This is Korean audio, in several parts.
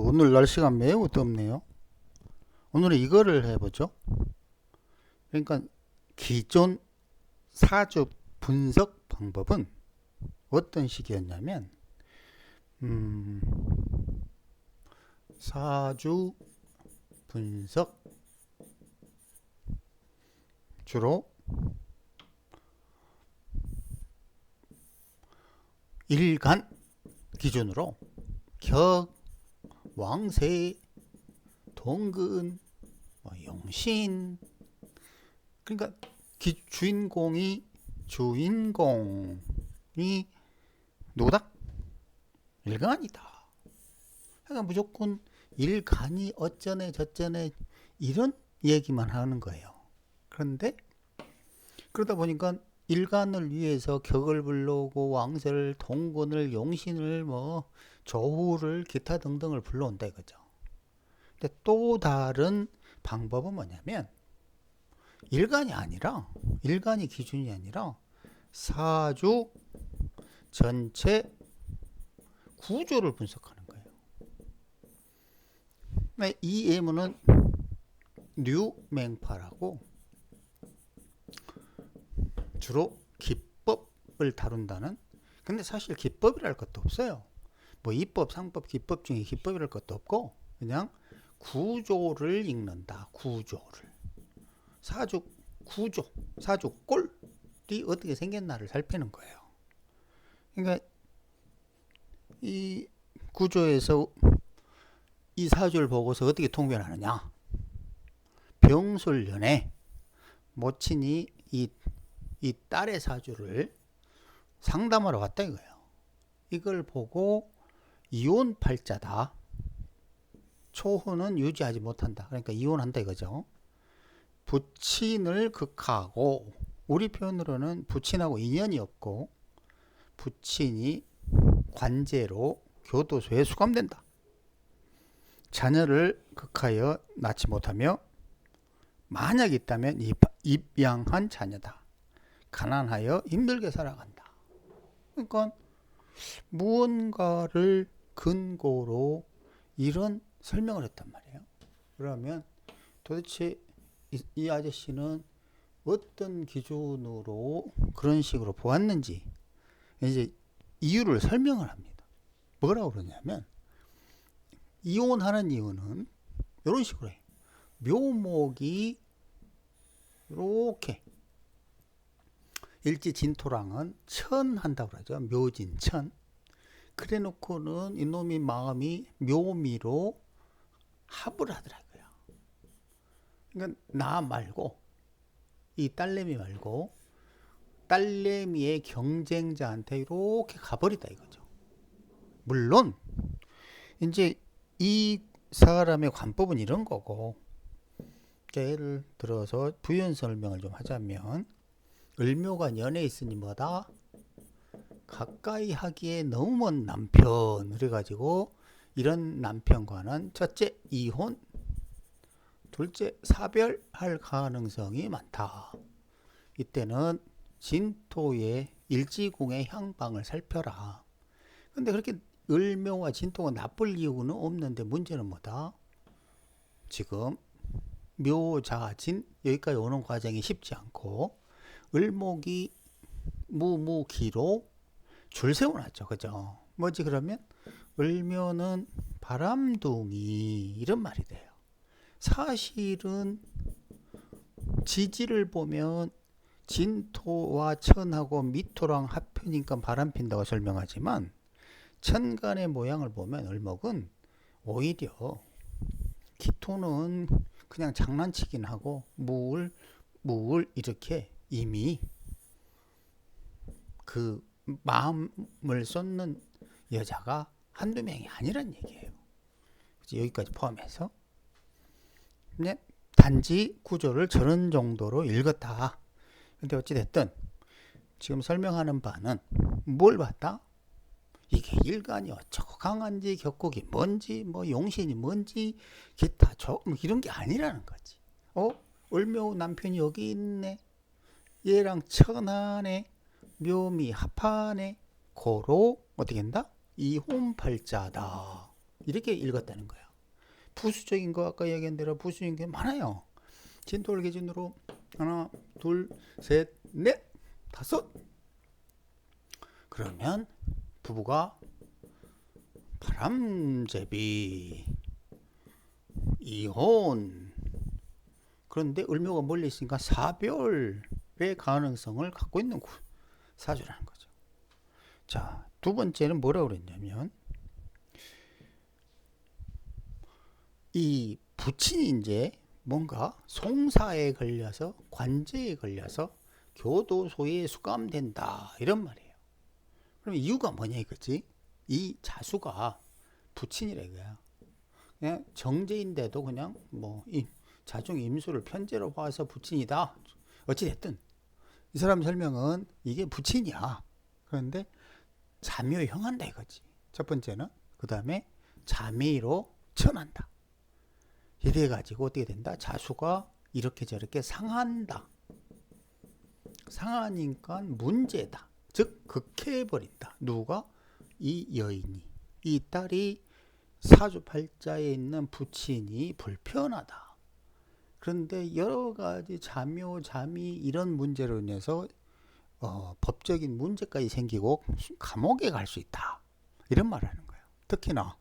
오늘 날씨가 매우 덥네요. 오늘은 이거를 해보죠. 그러니까 기존 사주 분석 방법은 어떤 식이었냐면, 음, 사주 분석 주로 일간 기준으로 격, 왕세, 동근, 용신, 그러니까 주인공이 누구다? 일간이다. 그러니까 무조건 일간이 어쩌네 저쩌네 이런 얘기만 하는 거예요. 그런데 그러다 보니까 일간을 위해서 격을 불러오고 왕세를, 동근을, 용신을, 조후를, 기타 등등을 불러온다 이거죠. 근데 또 다른 방법은 뭐냐면, 일간이 기준이 아니라 사주 전체 구조를 분석하는 거예요. 이 예문은 뉴맹파라고 주로 기법을 다룬다는, 근데 사실 기법이랄 것도 없어요. 이법, 상법, 기법 중에 기법이랄 것도 없고 그냥 구조를 읽는다. 구조를. 사주 구조, 사주 꼴이 어떻게 생겼나를 살피는 거예요. 그러니까 이 구조에서 이 사주를 보고서 어떻게 통변하느냐. 병술년에 모친이 이 딸의 사주를 상담하러 갔다 이거예요. 이걸 보고 이혼팔자다. 초혼은 유지하지 못한다. 그러니까 이혼한다 이거죠. 부친을 극하고, 우리 표현으로는 부친하고 인연이 없고 부친이 관제로 교도소에 수감된다. 자녀를 극하여 낳지 못하며 만약 있다면 입양한 자녀다. 가난하여 힘들게 살아간다. 그러니까 무언가를 근거로 이런 설명을 했단 말이에요. 그러면 도대체 이 아저씨는 어떤 기준으로 그런 식으로 보았는지 이제 이유를 설명을 합니다. 뭐라고 그러냐면, 이혼하는 이유는 이런 식으로 해요. 묘목이 이렇게 일지진토랑은 천한다고 그러죠. 묘진천. 그래 놓고는 이놈이 마음이 묘미로 합을 하더라고요. 그러니까 나 말고, 이 딸내미 말고 딸내미의 경쟁자한테 이렇게 가버리다 이거죠. 물론 이제 이 사람의 관법은 이런 거고, 예를 들어서 부연 설명을 좀 하자면, 을묘가 연에 있으니 뭐다? 가까이 하기에 너무 먼 남편. 그래가지고 이런 남편과는 첫째 이혼, 둘째 사별할 가능성이 많다. 이때는 진토의 일지궁의 향방을 살펴라. 근데 그렇게 을묘와 진토가 나쁠 이유는 없는데 문제는 뭐다? 지금 묘자진 여기까지 오는 과정이 쉽지 않고, 을목이 무기로 줄 세워놨죠. 그죠? 뭐지 그러면? 을묘는 바람둥이 이런 말이 돼요. 사실은 지지를 보면 진토와 천하고 미토랑 합표니까 바람 핀다고 설명하지만, 천간의 모양을 보면 을목은 오히려 기토는 그냥 장난치긴 하고 무을 이렇게 이미 그 마음을 쏟는 여자가 한두 명이 아니란 얘기예요. 여기까지 포함해서. 근데 단지 구조를 저런 정도로 읽었다. 근데 어찌됐든 지금 설명하는 바는 뭘 봤다? 이게 일간이 어쩌고 강한지, 격국이 뭔지, 용신이 뭔지, 기타 이런 게 아니라는 거지. 을묘 남편이 여기 있네. 얘랑 천하네. 묘미 합하네. 고로 어떻게 한다? 이혼팔자다. 이렇게 읽었다는 거예요. 부수적인 거 아까 얘기한 대로 부수적인 게 많아요. 진토를 기준으로 하나, 둘, 셋, 넷, 다섯. 그러면 부부가 바람제비, 이혼. 그런데 을묘가 멀리 있으니까 사별의 가능성을 갖고 있는 사주라는 거죠. 자, 두 번째는 뭐라고 그랬냐면 이 부친이 이제 뭔가 송사에 걸려서 관제에 걸려서 교도소에 수감된다 이런 말이에요. 그럼 이유가 뭐냐 이거지? 이 자수가 부친이라 이거야. 그냥 정제인데도 그냥 뭐 이 자중 임수를 편제로 봐서 부친이다. 어찌 됐든 이 사람 설명은 이게 부친이야. 그런데 자묘형한다 이거지. 첫 번째는 그 다음에 자매로 천한다. 이래 가지고 어떻게 된다? 자수가 이렇게 저렇게 상한다. 상하니까 문제다. 즉 극해버린다. 누가? 이 여인이. 이 딸이 사주팔자에 있는 부친이 불편하다. 그런데 여러 가지 자묘, 자미 이런 문제로 인해서 법적인 문제까지 생기고 감옥에 갈 수 있다. 이런 말을 하는 거예요. 특히나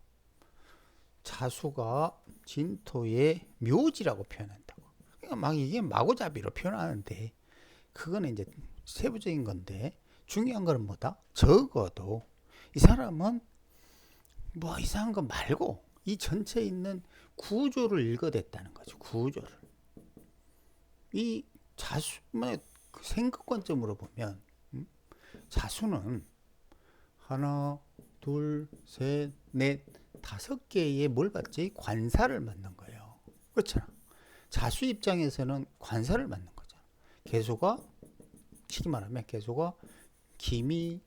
자수가 진토의 묘지라고 표현한다고. 그러니까 막 이게 마구잡이로 표현하는데 그거는 이제 세부적인 건데 중요한 건 뭐다? 적어도 이 사람은 뭐 이상한 거 말고 이 전체에 있는 구조를 읽어댔다는 거죠. 구조를. 이 자수만 생각 관점으로 보면 자수는 하나, 둘, 셋, 넷, 다섯 개의 뭘 받지? 관사를 맡는 거예요. 그렇잖아. 자수 입장에서는 관사를 맡는 거잖아. 개수가 쉽게 말하면 개수가 기미,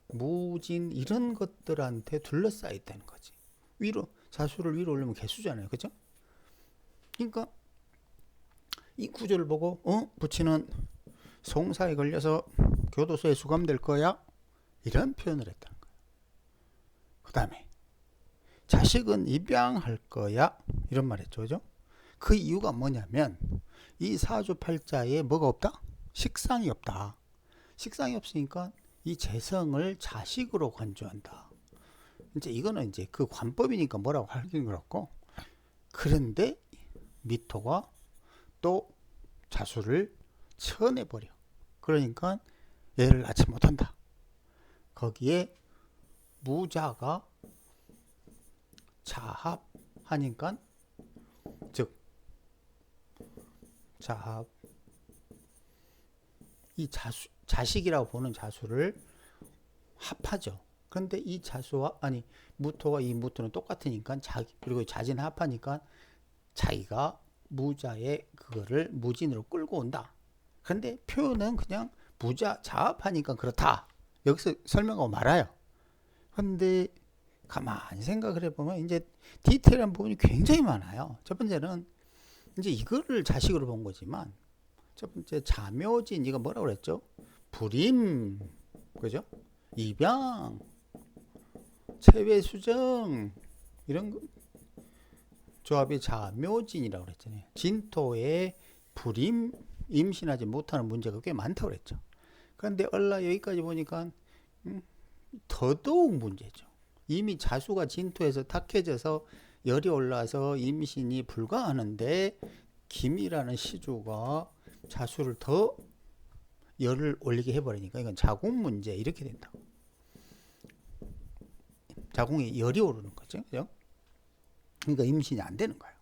무진 이런 것들한테 둘러싸여 있다는 거지. 위로 자수를 위로 올리면 개수잖아요. 그죠? 그러니까 이 구조를 보고 부친은 송사에 걸려서 교도소에 수감될 거야. 이런 표현을 했다는 거예요. 그 다음에 자식은 입양할 거야. 이런 말 했죠. 그죠? 그 이유가 뭐냐면 이 사주팔자에 뭐가 없다? 식상이 없다. 식상이 없으니까 이 재성을 자식으로 관주한다. 이제 이거는 이제 그 관법이니까 뭐라고 하긴 그렇고, 그런데 미토가 또 자수를 쳐내버려. 그러니까 얘를 낳지 못한다. 거기에 무자가 자합하니까, 즉 자합, 이 자식이라고 보는 자수를 합하죠. 그런데 이 자수와 무토와 이 무토는 똑같으니까 그리고 자진 합하니까 자기가 무자의 그거를 무진으로 끌고 온다. 그런데 표현은 그냥 무자 자합하니까 그렇다. 여기서 설명하고 말아요. 그런데 가만히 생각을 해보면 이제 디테일한 부분이 굉장히 많아요. 첫 번째는 이제 이거를 자식으로 본 거지만, 첫 번째 자묘진, 이거 뭐라고 그랬죠? 불임, 그죠? 입양, 체외수정, 이런 조합이 자묘진이라고 그랬잖아요. 진토에 불임, 임신하지 못하는 문제가 꽤 많다고 그랬죠. 그런데 여기까지 보니까 더더욱 문제죠. 이미 자수가 진토에서 탁해져서 열이 올라서 임신이 불가하는데 김이라는 시주가 자수를 더 열을 올리게 해버리니까 이건 자궁 문제 이렇게 된다고. 자궁에 열이 오르는 거죠. 그죠? 그러니까 임신이 안 되는 거예요.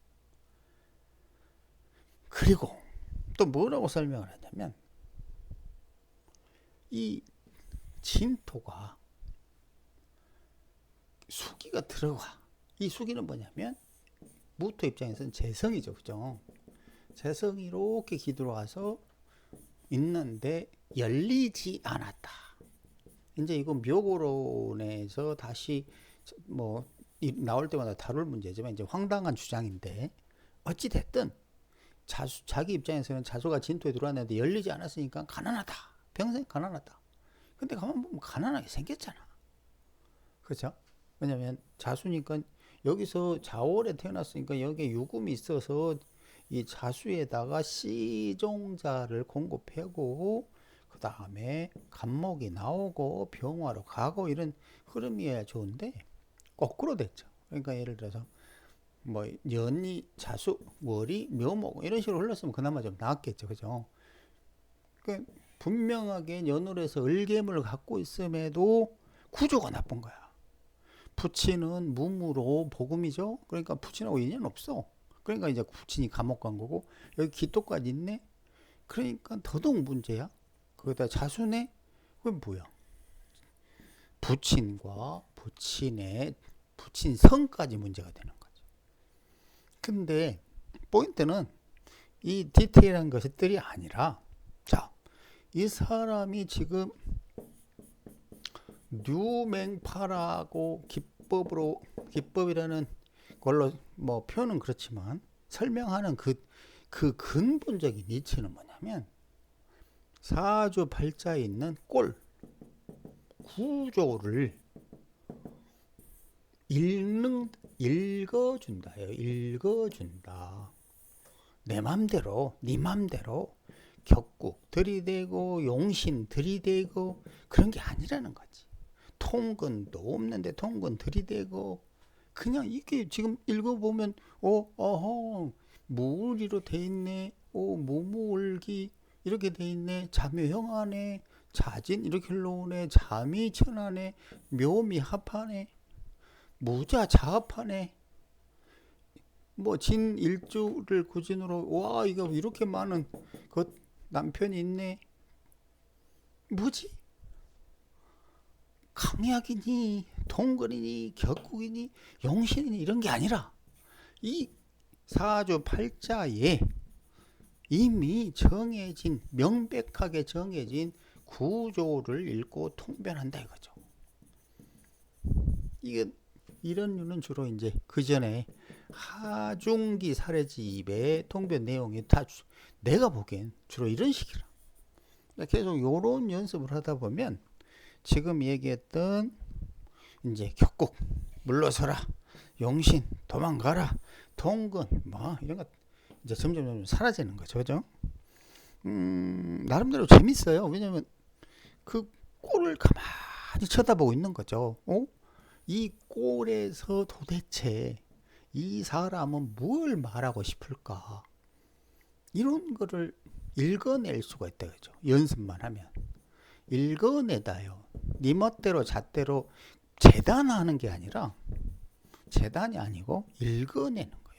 그리고 또 뭐라고 설명을 하냐면 이 진토가 수기가 들어가. 이 수기는 뭐냐면 무토 입장에서는 재성이죠. 그죠? 재성이 이렇게 기들어와서 있는데 열리지 않았다. 이제 이거 묘고론에서 다시 뭐 나올 때마다 다룰 문제지만 이제 황당한 주장인데, 어찌 됐든 자기 입장에서는 자수가 진토에 들어왔는데 열리지 않았으니까 가난하다. 평생 가난하다. 근데 가만 보면 가난하게 생겼잖아. 그렇죠? 왜냐면 자수니까 여기서 자월에 태어났으니까 여기에 유금이 있어서 이 자수에다가 씨종자를 공급하고 그 다음에 간목이 나오고 병화로 가고 이런 흐름이어야 좋은데 거꾸로 됐죠. 그러니까 예를 들어서 뭐 연이 자수 월이 묘목 이런 식으로 흘렀으면 그나마 좀 나았겠죠. 그죠? 그러니까 분명하게 연으로 해서 을개물을 갖고 있음에도 구조가 나쁜 거야. 부친은 무무로 복음이죠. 그러니까 부친하고 인연 없어. 그러니까 이제 부친이 감옥 간 거고 여기 기토까지 있네. 그러니까 더더욱 문제야. 거기다 자수네. 그건 뭐야? 부친과 부친의 부친성까지 문제가 되는 거지. 근데 포인트는 이 디테일한 것들이 아니라 자, 이 사람이 지금 뉴맹파라고 기법이라는 걸로 뭐 표현은 그렇지만 설명하는 그 근본적인 이치는 뭐냐면 사주 팔자에 있는 꼴 구조를 읽어준다요. 읽어준다. 내 맘대로, 네 맘대로 격국 들이대고 용신 들이대고 그런 게 아니라는 거지. 통근도 없는데 통근 들이대고 그냥 이게 지금 읽어보면 어허 무리로 돼 있네. 무무월기 이렇게 돼 있네. 자묘형하네. 자진 이렇게 흘러오네. 자미천하네. 묘미합하네. 무자자합하네. 뭐 진일주를 구진으로 와 이거 이렇게 많은 그 남편이 있네. 뭐지? 강약이니 동근이니 격국이니 용신이니 이런 게 아니라 이 사주 팔자에 이미 정해진 명백하게 정해진 구조를 읽고 통변한다 이거죠. 이게 이런 류는 주로 이제 그 전에 하중기 사례집의 통변 내용이 다 내가 보기엔 주로 이런 식이라. 계속 요런 연습을 하다 보면 지금 얘기했던 이제 격국 물러서라 용신 도망가라 통근 뭐 이런 거 이제 점점 사라지는 거죠. 그죠? 나름대로 재밌어요. 왜냐면 그 꼴을 가만히 쳐다보고 있는 거죠. 이 꼴에서 도대체 이 사람은 뭘 말하고 싶을까? 이런 거를 읽어낼 수가 있다. 그죠? 연습만 하면. 읽어내다요. 네 멋대로 잣대로 재단하는 게 아니라 재단이 아니고 읽어내는 거예요.